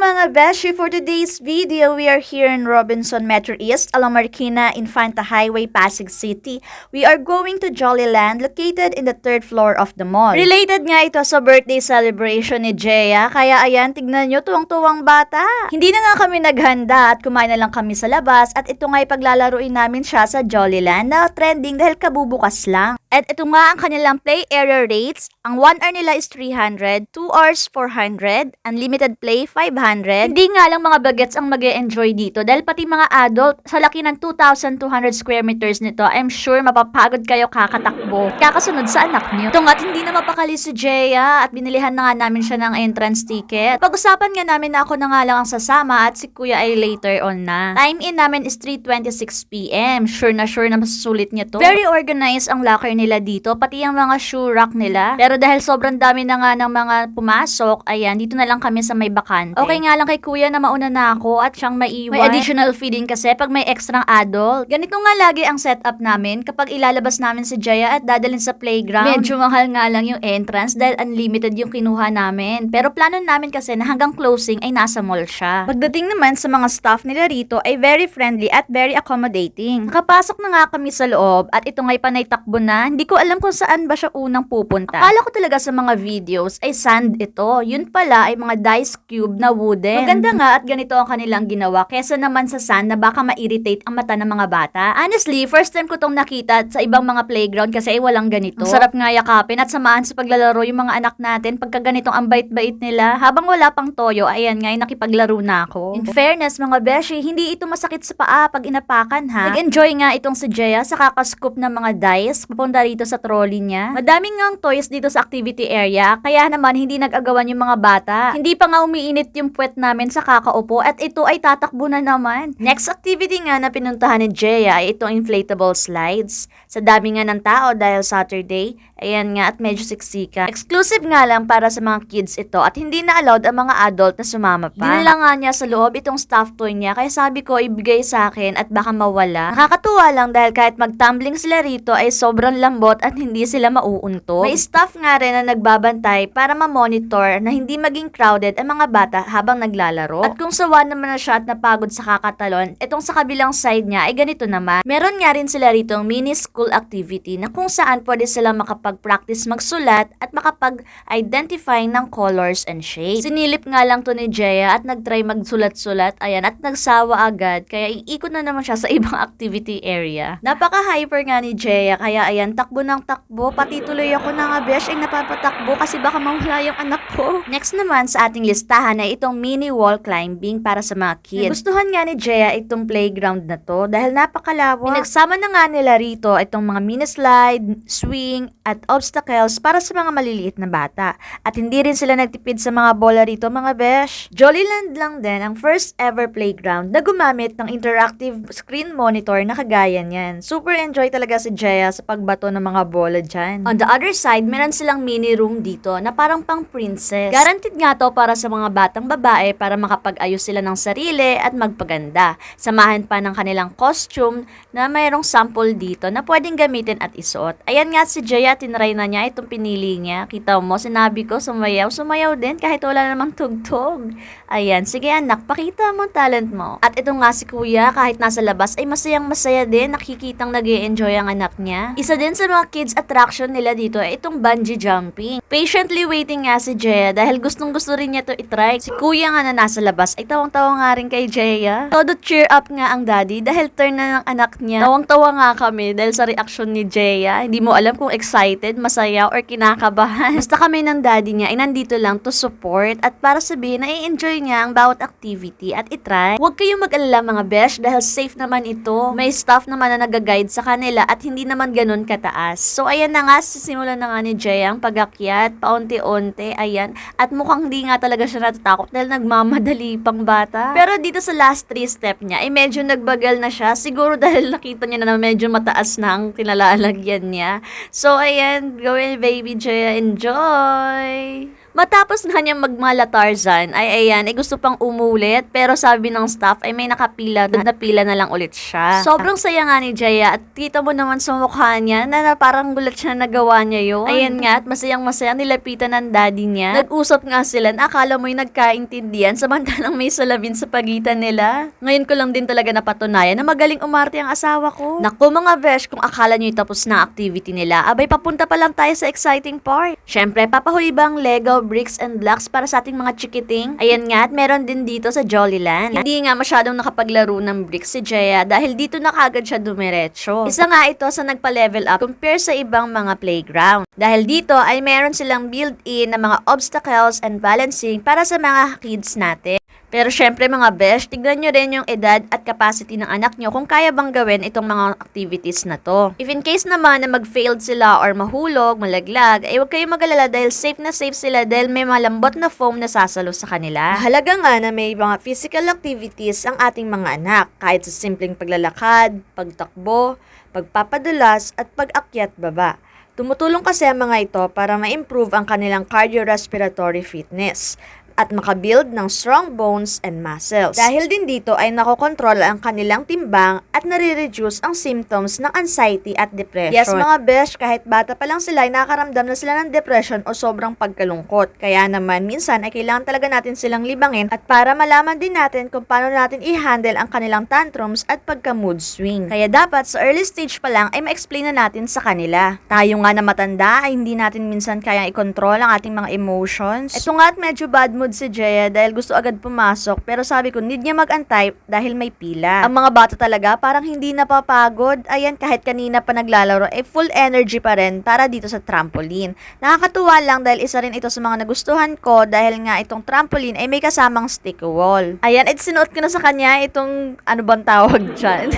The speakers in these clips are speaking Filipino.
mga beshi! For today's video, we are here in Robinson Metro East, along Marikina, Infanta Highway, Pasig City. We are going to Jollyland, located in the 3rd floor of the mall. Related nga ito sa birthday celebration ni Jaya, kaya ayan, tignan nyo, tuwang-tuwang bata. Hindi na nga kami naghanda at kumain na lang kami sa labas at ito nga ipaglalaruin namin siya sa Jollyland na trending dahil kabubukas lang. At ito nga ang kanilang play area rates. Ang 1 hour nila is 300, 2 hours 400, unlimited play 500. Hindi nga lang mga bagets ang mag-e-enjoy dito dahil pati mga adult sa laki ng 2,200 square meters nito, I'm sure mapapagod kayo kakatakbo, kakasunod sa anak niyo. Ito nga't hindi na mapakali si Jaya at binilihan na nga namin siya ng entrance ticket. Pag-usapan nga namin na ako na nga lang ang sasama at si Kuya ay later on na. Time in namin is 3:26 PM. Sure na masusulit niya to. Very organized ang locker nila dito, pati ang mga shoe rack nila. Pero dahil sobrang dami na nga ng mga pumasok, ayan, dito na lang kami sa may bakante. Okay nga lang kay Kuya na mauna na ako at siyang maiwan. May additional feeding kasi pag may extra adult. Ganito nga lagi ang setup namin kapag ilalabas namin si Jaya at dadalhin sa playground. Medyo mahal nga lang yung entrance dahil unlimited yung kinuha namin. Pero plano namin kasi na hanggang closing ay nasa mall siya. Pagdating naman sa mga staff nila rito ay very friendly at very accommodating. Nakapasok na nga kami sa loob at ito nga'y panay takbo na. Hindi ko alam kung saan ba siya unang pupunta. Akala ko talaga sa mga videos ay sand ito. Yun pala ay mga dice cube na wooden. Maganda nga at ganito ang kanilang ginawa kesa naman sa sand na baka ma-irritate ang mata ng mga bata. Honestly, first time ko tong nakita sa ibang mga playground kasi ay walang ganito. Ang sarap nga yakapin at samahan sa paglalaro yung mga anak natin pagka ganitong ang bait-bait nila. Habang wala pang toyo, ayan nga, nakipaglaro na ako. In fairness mga beshi, hindi ito masakit sa paa pag inapakan ha. Nag-enjoy nga itong si Jaya sa kakascoop ng mga dice papunta rito sa trolley niya. Madaming ngang toys dito sa activity area, kaya naman hindi nag-agawan yung mga bata. Hindi pa nga umiinit yung puwet namin sa kakaupo at ito ay tatakbo na naman. Next activity nga na pinuntahan ni Jaya ay itong inflatable slides. Sa dami nga ng tao dahil Saturday, ayan nga at medyo siksika. Exclusive nga lang para sa mga kids ito at hindi na allowed ang mga adult na sumama pa. Dinala nga niya sa loob itong stuffed toy niya kaya sabi ko ibigay sa akin at baka mawala. Nakakatuwa lang dahil kahit magtumbling sila rito ay sobrang lambot at hindi sila mauuntog. May staff nga rin na nagbabantay para ma-monitor na hindi maging crowded ang mga bata habang naglalaro. At kung sawa naman na siya at napagod sa kakatalon, itong sa kabilang side niya ay ganito naman. Meron nga rin sila rito mini school activity na kung saan pwede sila makapag-practice magsulat at makapag-identify ng colors and shapes. Sinilip nga lang to ni Jaya at nagtry magsulat-sulat, ayan, at nagsawa agad kaya iikot na naman siya sa ibang activity area. Napaka-hyper nga ni Jaya kaya ayan, takbo ng takbo, pati tuloy ako na nga besh ay napapatakbo kasi baka mawala yung anak ko. Next naman sa ating listahan ay itong mini wall climbing para sa mga kids. Gustuhan nga ni Jaya itong playground na to dahil napakalawak. Pinagsama na nga nila rito itong mga mini slide, swing, at obstacles para sa mga maliliit na bata. At hindi rin sila nagtipid sa mga bola rito mga besh. Jollyland lang din ang first ever playground na gumamit ng interactive screen monitor na kagaya niyan. Super enjoy talaga si Jaya sa pagbato ng mga bola dyan. On the other side, meron silang mini room dito na parang pang princess. Guaranteed nga to para sa mga batang babae para makapag-ayos sila ng sarili at magpaganda. Samahan pa ng kanilang costume na mayroong sample dito na pwedeng gamitin at isuot. Ayan nga si Jaya, tinry na niya itong pinili niya. Kita mo, sinabi ko, sumayaw din kahit wala namang tugtog. Ayan, sige anak, pakita mo ang talent mo. At ito nga si Kuya, kahit nasa labas ay masayang masaya din, nakikitang nag-e-enjoy ang anak niya. Isa din sa mga kids attraction nila dito ay itong bungee jumping. Patiently waiting nga si Jaya dahil gustong gusto rin niya to itry. Si Kuya nga na nasa labas ay tawang-tawa nga rin kay Jaya. Todo cheer up nga ang daddy dahil turn na ng anak niya. Tawang-tawa nga kami dahil sa reaction ni Jaya. Hindi mo alam kung excited, masaya, or kinakabahan. Basta kami ng daddy niya ay nandito lang to support at para sabihin na i-enjoy niya ang bawat activity at itry. Huwag kayong mag-alala mga besh dahil safe naman ito. May staff naman na nag-guide sa kanila at hindi naman ganun kataas. So ayan na nga, sisimulan na nga ni Jaya ang pag-akyat, paunti-unti, ayan. At mukhang hindi nga talaga siya natatakot dahil nagmamadali pang bata. Pero dito sa last 3 step niya, ay medyo nagbagal na siya. Siguro dahil nakita niya na medyo mataas na ang kinalalagyan niya. So ayan, go in baby Jaya, enjoy! Matapos nga niyang magmala Tarzan, ay ayan, gusto pang umulit, pero sabi ng staff ay may nakapila, napila na lang ulit siya. Sobrang saya nga ni Jaya at kita mo naman sa mukha niya na parang gulat siya na nagawa niya yun. Ayan nga at masayang masaya nilapitan ng daddy niya. Nag-usap nga sila na akala mo'y nagkaintindihan samantalang may salamin sa pagitan nila. Ngayon ko lang din talaga napatunayan na magaling umarte ang asawa ko. Naku mga besh, kung akala niyo'y tapos na activity nila, abay papunta pa lang tayo sa exciting part. Syempre, papahuli bang Lego bricks and blocks para sa ating mga chikiting? Ayan nga at meron din dito sa Jollyland. Hindi nga masyadong nakapaglaro ng bricks si Jaya dahil dito na kagad siya dumiretso. Isa nga ito sa nagpa-level up compare sa ibang mga playground. Dahil dito ay meron silang built-in na mga obstacles and balancing para sa mga kids natin. Pero syempre mga besh, tignan nyo rin yung edad at capacity ng anak nyo kung kaya bang gawin itong mga activities na to. If in case naman na mag-failed sila or mahulog, malaglag, ay huwag kayong mag-alala dahil safe na safe sila dahil may malambot na foam na sasalo sa kanila. Mahalaga nga na may mga physical activities ang ating mga anak, kahit sa simpleng paglalakad, pagtakbo, pagpapadulas at pag-akyat baba. Tumutulong kasi ang mga ito para ma-improve ang kanilang cardiorespiratory fitness at makabuild ng strong bones and muscles. Dahil din dito ay nakokontrol ang kanilang timbang at nare-reduce ang symptoms ng anxiety at depression. Yes mga besh, kahit bata pa lang sila ay nakakaramdam na sila ng depression o sobrang pagkalungkot. Kaya naman minsan ay kailangan talaga natin silang libangin at para malaman din natin kung paano natin i-handle ang kanilang tantrums at pagka-mood swing. Kaya dapat sa early stage pa lang ay ma-explain na natin sa kanila. Tayo nga na matanda ay hindi natin minsan kayang i-control ang ating mga emotions. Ito nga at medyo bad mood si Jaya dahil gusto agad pumasok pero sabi ko need niya mag-antay dahil may pila. Ang mga bata talaga parang hindi napapagod. Ayan kahit kanina pa naglalaro ay full energy pa rin para dito sa trampoline. Nakakatuwa lang dahil isa rin ito sa mga nagustuhan ko dahil nga itong trampoline ay may kasamang stick wall. Ayan, sinuot ko na sa kanya itong ano bang tawag dyan.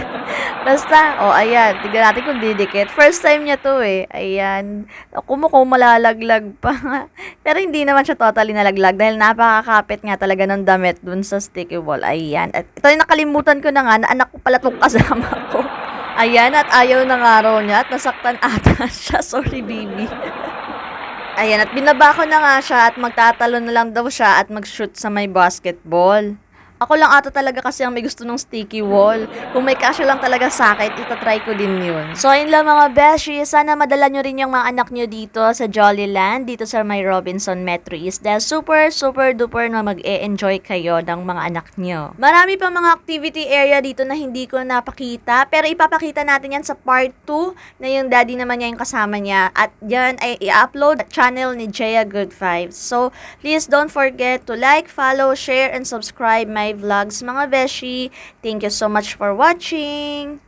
Basta, ayan, tignan natin kung didikit. First time niya to Ayan, kumuko malalaglag pa. Pero hindi naman siya totally nalaglag dahil napakakapit nga talaga ng damit dun sa sticky wall. Ayan. At ito yung nakalimutan ko na nga na anak ko pala itong kasama ko. Ayan, at ayaw na nga raw niya at nasaktan ata siya. Sorry, baby. Ayan, at binaba ko na nga siya at magtatalon na lang daw siya at mag-shoot sa may basketball. Ako lang ata talaga kasi ang may gusto ng sticky wall. Kung may kasya lang talaga sa akin, itatry ko din yun. So, ayun lang mga beshi. Sana madala nyo rin yung mga anak nyo dito sa Jollyland, dito sa may Robinson Metro East. Dahil super, super duper na mag-e-enjoy kayo ng mga anak nyo. Marami pa mga activity area dito na hindi ko napakita. Pero ipapakita natin yan sa part 2 na yung daddy naman niya yung kasama niya. At yan ay i-upload at channel ni Jaya Good Vibes. So, please don't forget to like, follow, share, and subscribe my vlogs mga beshi. Thank you so much for watching.